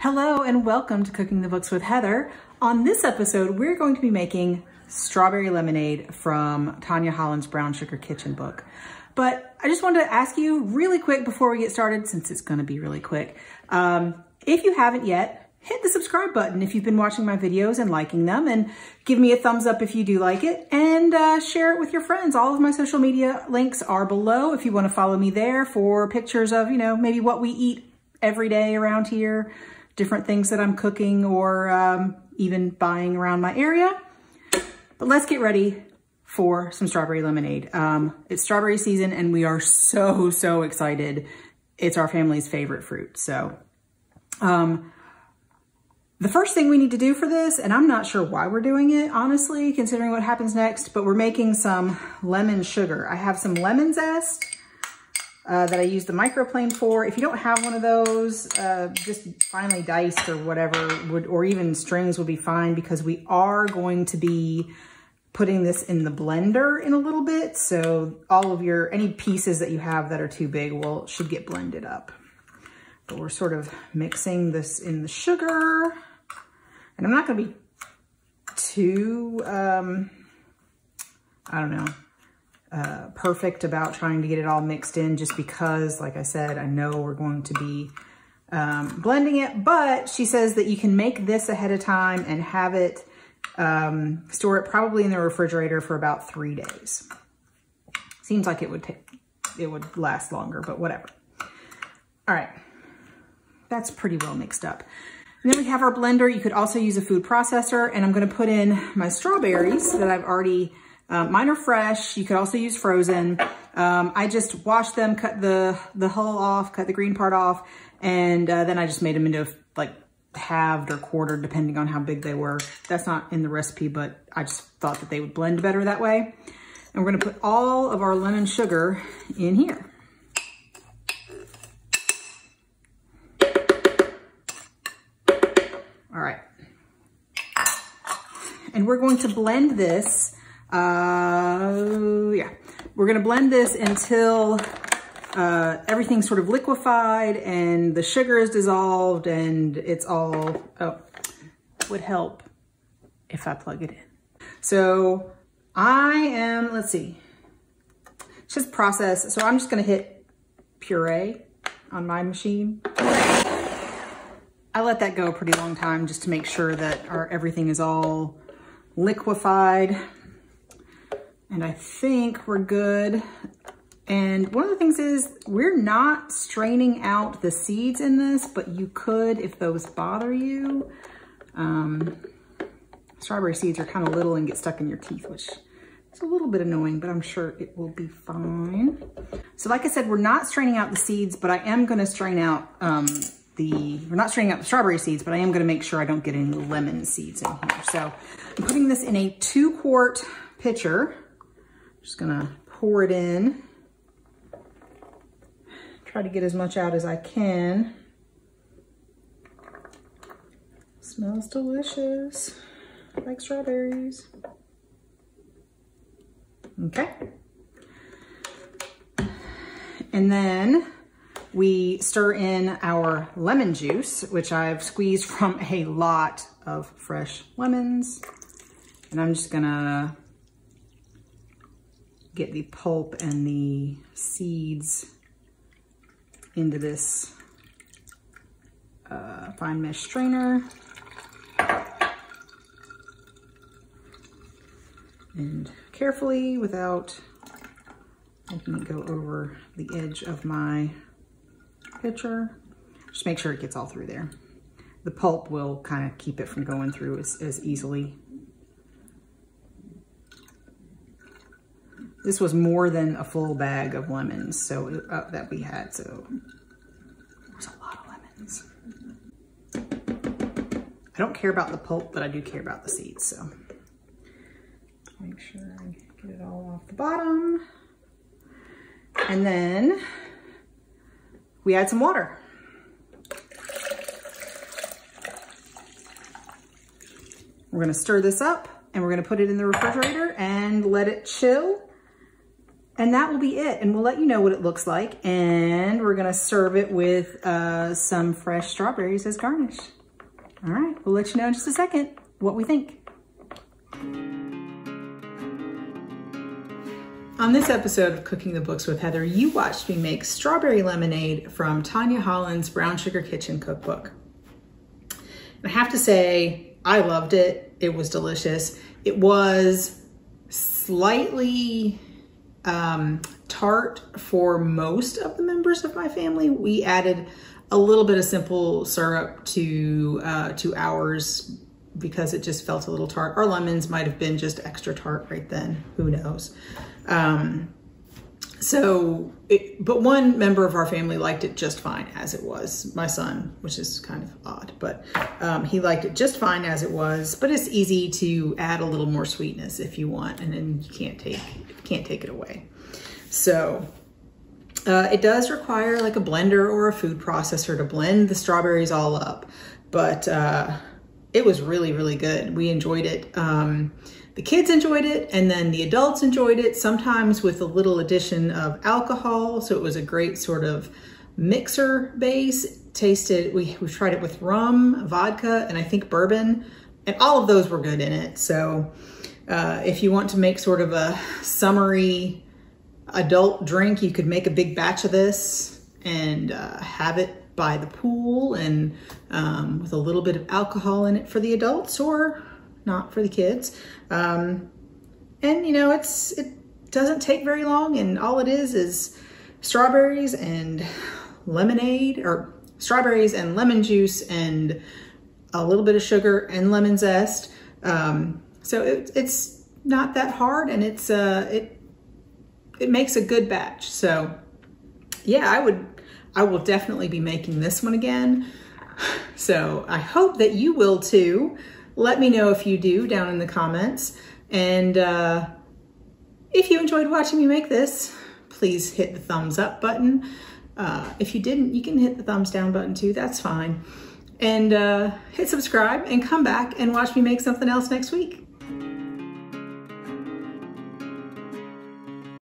Hello and welcome to Cooking the Books with Heather. On this episode, we're going to be making strawberry lemonade from Tanya Holland's Brown Sugar Kitchen book. But I just wanted to ask you really quick before we get started, since it's going to be really quick. If you haven't yet, hit the subscribe button if you've been watching my videos and liking them, and give me a thumbs up if you do like it, and share it with your friends. All of my social media links are below if you want to follow me there for pictures of, maybe what we eat every day around here, different things that I'm cooking or even buying around my area. But let's get ready for some strawberry lemonade. It's strawberry season and we are so excited. It's our family's favorite fruit. So the first thing we need to do for this, and I'm not sure why we're doing it, honestly, considering what happens next, but we're making some lemon sugar. I have some lemon zest that I use the microplane for. If you don't have one of those, just finely diced or whatever or even strings would be fine, because we are going to be putting this in the blender in a little bit. So all of any pieces that you have that are too big should get blended up. But we're sort of mixing this in the sugar, and I'm not gonna be too, perfect about trying to get it all mixed in, just because, like I said, I know we're going to be blending it. But she says that you can make this ahead of time and have it, store it probably in the refrigerator for about 3 days. Seems like it would last longer, but whatever. All right, that's pretty well mixed up. And then we have our blender. You could also use a food processor, and I'm gonna put in my strawberries that I've already, mine are fresh. You could also use frozen. I just washed them, cut the hull off, cut the green part off, and then I just made them into like halved or quartered, depending on how big they were. That's not in the recipe, but I just thought that they would blend better that way. And we're gonna put all of our lemon sugar in here. All right. And we're going to blend this. We're gonna blend this until everything's sort of liquefied and the sugar is dissolved and it's all, would help if I plug it in. So let's see, it's just process. So I'm just gonna hit puree on my machine. I let that go a pretty long time just to make sure that everything is all liquefied. And I think we're good. And one of the things is we're not straining out the seeds in this, but you could if those bother you. Strawberry seeds are kind of little and get stuck in your teeth, which is a little bit annoying, but I'm sure it will be fine. So like I said, we're not straining out the seeds, but I am gonna strain out we're not straining out the strawberry seeds, but I am gonna make sure I don't get any lemon seeds in here. So I'm putting this in a 2-quart pitcher. Just gonna pour it in. Try to get as much out as I can. Smells delicious, like strawberries. Okay. And then we stir in our lemon juice, which I've squeezed from a lot of fresh lemons. And I'm just gonna get the pulp and the seeds into this fine mesh strainer. And carefully, without making it go over the edge of my pitcher, just make sure it gets all through there. The pulp will kind of keep it from going through as easily. This was more than a full bag of lemons that we had, so there's a lot of lemons. I don't care about the pulp, but I do care about the seeds, so make sure I get it all off the bottom. And then we add some water. We're gonna stir this up and we're gonna put it in the refrigerator and let it chill. And that will be it. And we'll let you know what it looks like. And we're gonna serve it with some fresh strawberries as garnish. All right, we'll let you know in just a second what we think. On this episode of Cooking the Books with Heather, you watched me make strawberry lemonade from Tanya Holland's Brown Sugar Kitchen cookbook. And I have to say, I loved it. It was delicious. It was slightly tart for most of the members of my family. We added a little bit of simple syrup to ours because it just felt a little tart. Our lemons might have been just extra tart right then. Who knows? But one member of our family liked it just fine as it was. My son, which is kind of odd, but he liked it just fine as it was. But it's easy to add a little more sweetness if you want, and then you can't take it away. So it does require like a blender or a food processor to blend the strawberries all up, but it was really, really good. We enjoyed it. The kids enjoyed it, and then the adults enjoyed it, sometimes with a little addition of alcohol. So it was a great sort of mixer base. We tried it with rum, vodka, and I think bourbon, and all of those were good in it. So if you want to make sort of a summery adult drink, you could make a big batch of this and have it by the pool and with a little bit of alcohol in it for the adults, or not for the kids. And you know, it doesn't take very long, and all it is strawberries and lemonade, or strawberries and lemon juice and a little bit of sugar and lemon zest. So it's not that hard, and it makes a good batch. So yeah, I will definitely be making this one again. So I hope that you will too. Let me know if you do down in the comments. And if you enjoyed watching me make this, please hit the thumbs up button. If you didn't, you can hit the thumbs down button too, that's fine. And hit subscribe and come back and watch me make something else next week.